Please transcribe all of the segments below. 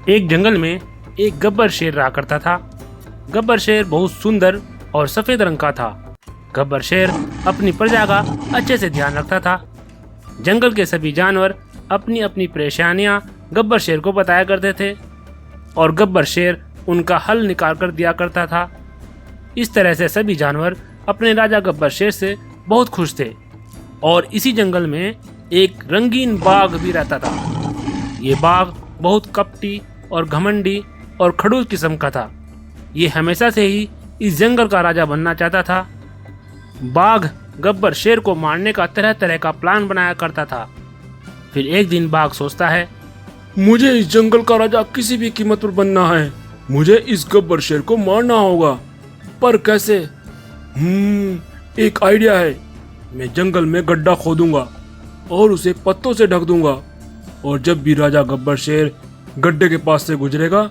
एक जंगल में एक गब्बर शेर रहा करता था। गब्बर शेर बहुत सुंदर और सफेद रंग का था। गब्बर शेर अपनी प्रजा का अच्छे से ध्यान रखता था। जंगल के सभी जानवर अपनी अपनी परेशानियां गब्बर शेर को बताया करते थे और गब्बर शेर उनका हल निकाल कर दिया करता था। इस तरह से सभी जानवर अपने राजा गब्बर शेर से बहुत खुश थे। और इसी जंगल में एक रंगीन बाघ भी रहता था। ये बाघ बहुत कपटी और घमंडी और खड़ूस किस्म का था। ये हमेशा से ही इस जंगल का राजा बनना चाहता था। बाघ गब्बर शेर को मारने का तरह तरह का प्लान बनाया करता था। फिर एक दिन बाघ सोचता है, मुझे इस जंगल का राजा किसी भी कीमत पर बनना है। मुझे इस गब्बर शेर को मारना होगा, पर कैसे? एक आइडिया है। मैं जंगल में गड्ढा खोदूंगा और उसे पत्तों से ढक दूंगा, और जब भी राजा गब्बर शेर गड्ढे के पास से गुजरेगा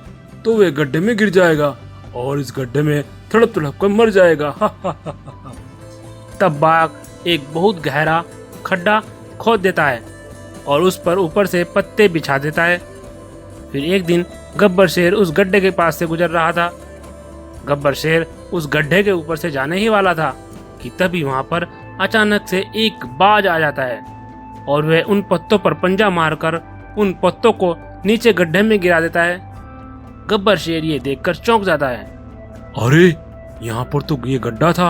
तो वह गड्ढे में गिर जाएगा और इस गड्ढे में तड़प तड़प कर मर जाएगा। तब बाघ एक बहुत गहरा खड्डा खोद देता है और उस पर ऊपर से पत्ते बिछा देता है। फिर एक दिन गब्बर शेर उस गड्ढे के पास से गुजर रहा था। गब्बर शेर उस गड्ढे के ऊपर से जाने ही वाला था कि तभी वहां पर अचानक से एक बाज आ जाता है और वह उन पत्तों पर पंजा मारकर उन पत्तों को नीचे गड्ढे में गिरा देता है। गब्बर शेर ये देखकर चौंक जाता है। अरे, यहाँ पर तो ये गड्ढा था।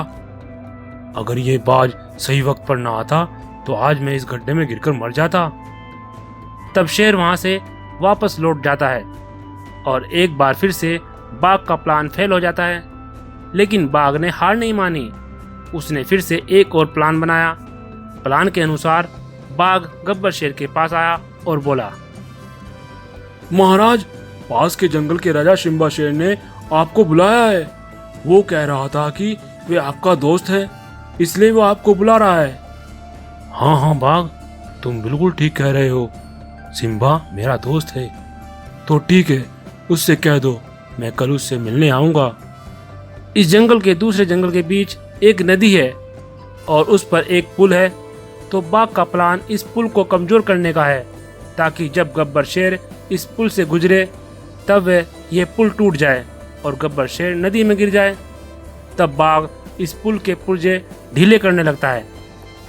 अगर ये बाज सही वक्त पर ना आता तो आज मैं इस गड्ढे में गिरकर मर जाता। तब शेर वहां से वापस लौट जाता है और एक बार फिर से बाघ का प्लान फेल हो जाता है। लेकिन बाघ ने हार नहीं मानी। उसने फिर से एक और प्लान बनाया। प्लान के अनुसार बाघ गब्बर शेर के पास आया और बोला, महाराज, पास के जंगल के राजा सिम्बा शेर ने आपको बुलाया है। वो कह रहा था कि वे आपका दोस्त है, इसलिए वो आपको बुला रहा है। हाँ हाँ बाघ, तुम बिल्कुल ठीक कह रहे हो। सिम्बा मेरा दोस्त है। तो ठीक है, उससे कह दो मैं कल उससे मिलने आऊंगा। इस जंगल के दूसरे जंगल के बीच एक नदी है और उस पर एक पुल है। तो बाघ का प्लान इस पुल को कमजोर करने का है, ताकि जब गब्बर शेर इस पुल से गुजरे तब वह यह पुल टूट जाए और गब्बर शेर नदी में गिर जाए। तब बाघ इस पुल के पुर्जे ढीले करने लगता है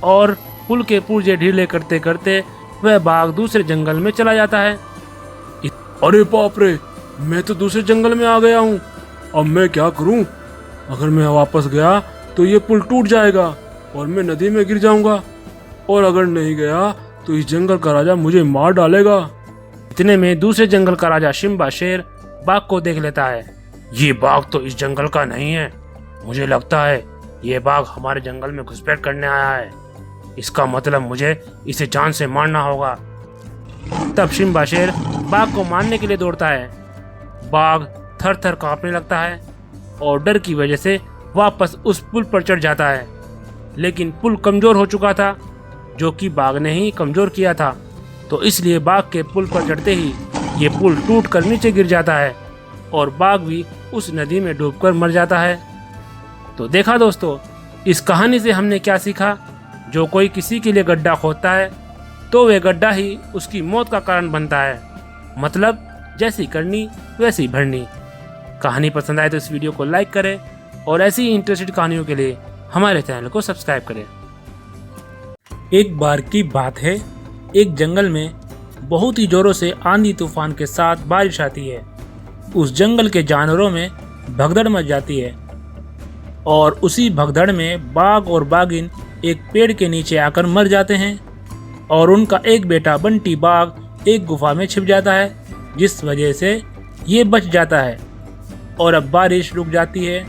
और पुल के पुर्जे ढीले करते करते वह बाघ दूसरे जंगल में चला जाता है। अरे बाप रे, मैं तो दूसरे जंगल में आ गया हूँ। अब मैं क्या करूँ? अगर मैं वापस गया तो ये पुल टूट जाएगा और मैं नदी में गिर जाऊंगा, और अगर नहीं गया तो इस जंगल का राजा मुझे मार डालेगा। इतने में दूसरे जंगल का राजा सिम्बा शेर बाघ को देख लेता है। ये बाघ तो इस जंगल का नहीं है। मुझे लगता है ये बाघ हमारे जंगल में घुसपैठ करने आया है। इसका मतलब मुझे इसे जान से मारना होगा। तब सिम्बा शेर बाघ को मारने के लिए दौड़ता है। बाघ थर थर कांपने लगता है और डर की वजह से वापस उस पुल पर चढ़ जाता है। लेकिन पुल कमजोर हो चुका था, जो कि बाघ ने ही कमजोर किया था। तो इसलिए बाघ के पुल पर चढ़ते ही ये पुल टूट कर नीचे गिर जाता है और बाघ भी उस नदी में डूबकर मर जाता है। तो देखा दोस्तों, इस कहानी से हमने क्या सीखा? जो कोई किसी के लिए गड्ढा खोदता है तो वह गड्ढा ही उसकी मौत का कारण बनता है। मतलब जैसी करनी वैसी भरनी। कहानी पसंद आए तो इस वीडियो को लाइक करें और ऐसी ही इंटरेस्टेड कहानियों के लिए हमारे चैनल को सब्सक्राइब करें। एक बार की बात है, एक जंगल में बहुत ही जोरों से आंधी तूफान के साथ बारिश आती है। उस जंगल के जानवरों में भगदड़ मच जाती है और उसी भगदड़ में बाघ और बाघिन एक पेड़ के नीचे आकर मर जाते हैं और उनका एक बेटा बंटी बाघ एक गुफा में छिप जाता है, जिस वजह से ये बच जाता है। और अब बारिश रुक जाती है।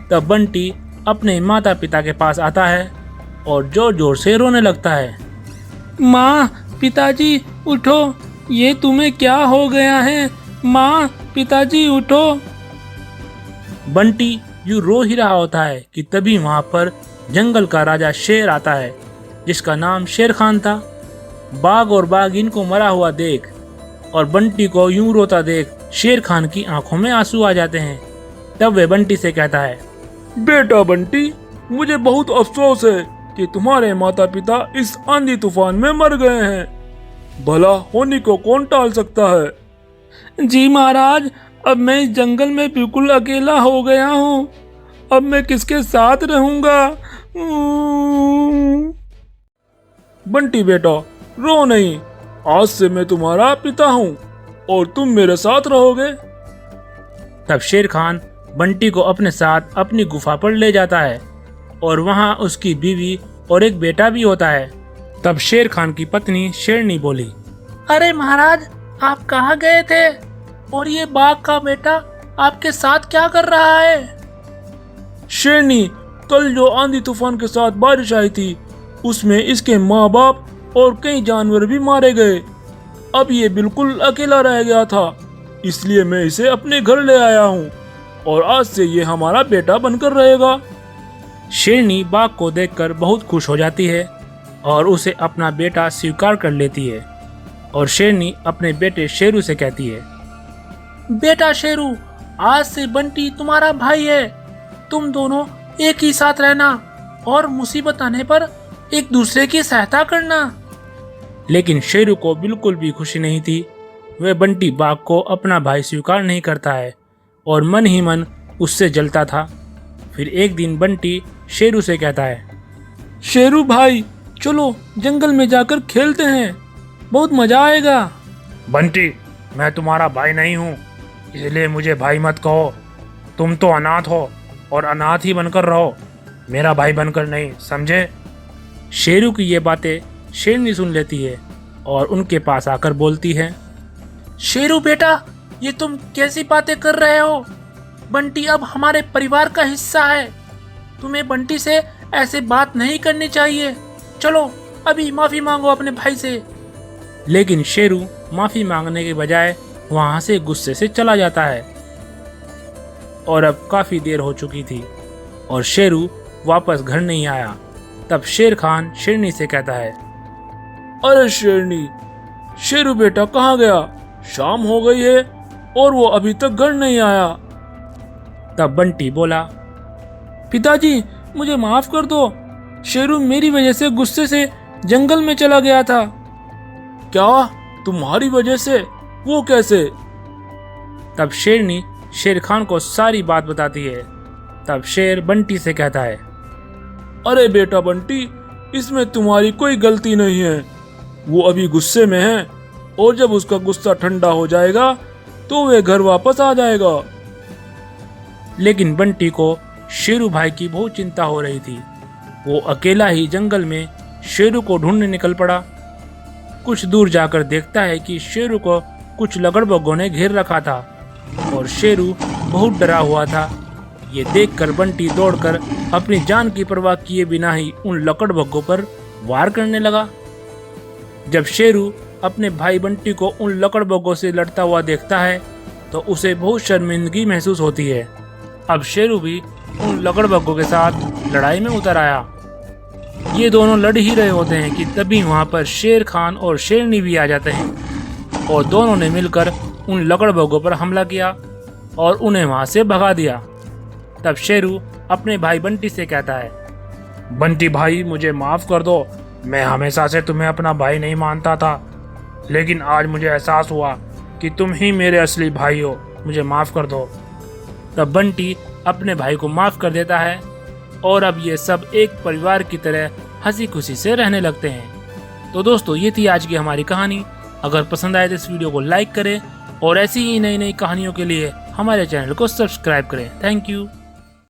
तब बंटी अपने माता पिता के पास आता है और जोर जोर से रोने लगता है। माँ, पिताजी उठो, ये तुम्हें क्या हो गया है? माँ, पिताजी उठो। बंटी यूं रो ही रहा होता है कि तभी वहाँ पर जंगल का राजा शेर आता है, जिसका नाम शेर खान था। बाघ और बाघिन को मरा हुआ देख और बंटी को यूं रोता देख शेर खान की आंखों में आंसू आ जाते हैं। तब वह बंटी से कहता है, बेटा बंटी, मुझे बहुत अफसोस है कि तुम्हारे माता पिता इस आंधी तूफान में मर गए हैं। भला होनी को कौन टाल सकता है? जी महाराज, अब मैं इस जंगल में बिल्कुल अकेला हो गया हूँ। अब मैं किसके साथ रहूंगा? बंटी बेटा, रो नहीं। आज से मैं तुम्हारा पिता हूँ और तुम मेरे साथ रहोगे। तब शेर खान बंटी को अपने साथ अपनी गुफा पर ले जाता है और वहाँ उसकी बीवी और एक बेटा भी होता है। तब शेर खान की पत्नी शेरनी बोली, अरे महाराज, आप कहाँ गए थे? और ये बाघ का बेटा आपके साथ क्या कर रहा है? शेरनी, कल जो आंधी तूफान के साथ बारिश आई थी उसमें इसके माँ बाप और कई जानवर भी मारे गए। अब ये बिल्कुल अकेला रह गया था, इसलिए मैं इसे अपने घर ले आया हूँ और आज से ये हमारा बेटा बनकर रहेगा। शेरनी बाघ को देखकर बहुत खुश हो जाती है और उसे अपना बेटा स्वीकार कर लेती है। और शेरनी अपने बेटे शेरू से कहती है, बेटा शेरू, आज से बंटी तुम्हारा भाई है। तुम दोनों एक ही साथ रहना और मुसीबत आने पर एक दूसरे की सहायता करना। लेकिन शेरू को बिल्कुल भी खुशी नहीं थी। वह बंटी बाघ को अपना भाई स्वीकार नहीं करता है और मन ही मन उससे जलता था। फिर एक दिन बंटी शेरू से कहता है, शेरू भाई, चलो जंगल में जाकर खेलते हैं, बहुत मजा आएगा। बंटी, मैं तुम्हारा भाई नहीं हूँ, इसलिए मुझे भाई मत कहो। तुम तो अनाथ हो और अनाथ ही बनकर रहो, मेरा भाई बनकर नहीं, समझे? शेरू की ये बातें शेरनी सुन लेती है और उनके पास आकर बोलती है, शेरू बेटा, ये तुम कैसी बातें कर रहे हो? बंटी अब हमारे परिवार का हिस्सा है। तुम्हें बंटी से ऐसे बात नहीं करनी चाहिए। चलो अभी माफी मांगो अपने भाई से। लेकिन शेरू माफी मांगने के बजाय वहां से गुस्से से चला जाता है। और अब काफी देर हो चुकी थी और शेरू वापस घर नहीं आया। तब शेर खान शेरनी से कहता है, अरे शेरनी, शेरू बेटा कहाँ गया? शाम हो गई है और वो अभी तक घर नहीं आया। तब बंटी बोला, पिताजी, मुझे माफ कर दो। शेरू मेरी वजह से गुस्से से जंगल में चला गया था। क्या? तुम्हारी वजह से? वो कैसे? तब शेरनी शेर खान को सारी बात बताती है। तब शेर बंटी से कहता है, अरे बेटा बंटी, इसमें तुम्हारी कोई गलती नहीं है। वो अभी गुस्से में है और जब उसका गुस्सा ठंडा हो जाएगा तो वह घर वापस आ जाएगा। लेकिन बंटी को शेरू भाई की बहुत चिंता हो रही थी। वो अकेला ही जंगल में शेरू को ढूंढने निकल पड़ा। कुछ दूर जाकर देखता है कि शेरू को कुछ लकड़बग्घों ने घेर रखा था और शेरू बहुत डरा हुआ था। ये देखकर बंटी दौड़कर अपनी जान की परवाह किए बिना ही उन लकड़बग्घों पर वार करने लगा। जब शेरू अपने भाई बंटी को उन लकड़बग्घों से लड़ता हुआ देखता है तो उसे बहुत शर्मिंदगी महसूस होती है। अब शेरू भी उन लकड़बग्घों के साथ लड़ाई में उतर आया। ये दोनों लड़ ही रहे होते हैं कि तभी वहाँ पर शेर खान और शेरनी भी आ जाते हैं और दोनों ने मिलकर उन लकड़बग्घों पर हमला किया और उन्हें वहाँ से भगा दिया। तब शेरू अपने भाई बंटी से कहता है, बंटी भाई, मुझे माफ़ कर दो। मैं हमेशा से तुम्हें अपना भाई नहीं मानता था, लेकिन आज मुझे एहसास हुआ कि तुम ही मेरे असली भाई हो। मुझे माफ़ कर दो। तब बंटी अपने भाई को माफ़ कर देता है और अब ये सब एक परिवार की तरह हंसी खुशी से रहने लगते हैं। तो दोस्तों, ये थी आज की हमारी कहानी। अगर पसंद आए तो इस वीडियो को लाइक करें और ऐसी ही नई नई कहानियों के लिए हमारे चैनल को सब्सक्राइब करें। Thank you.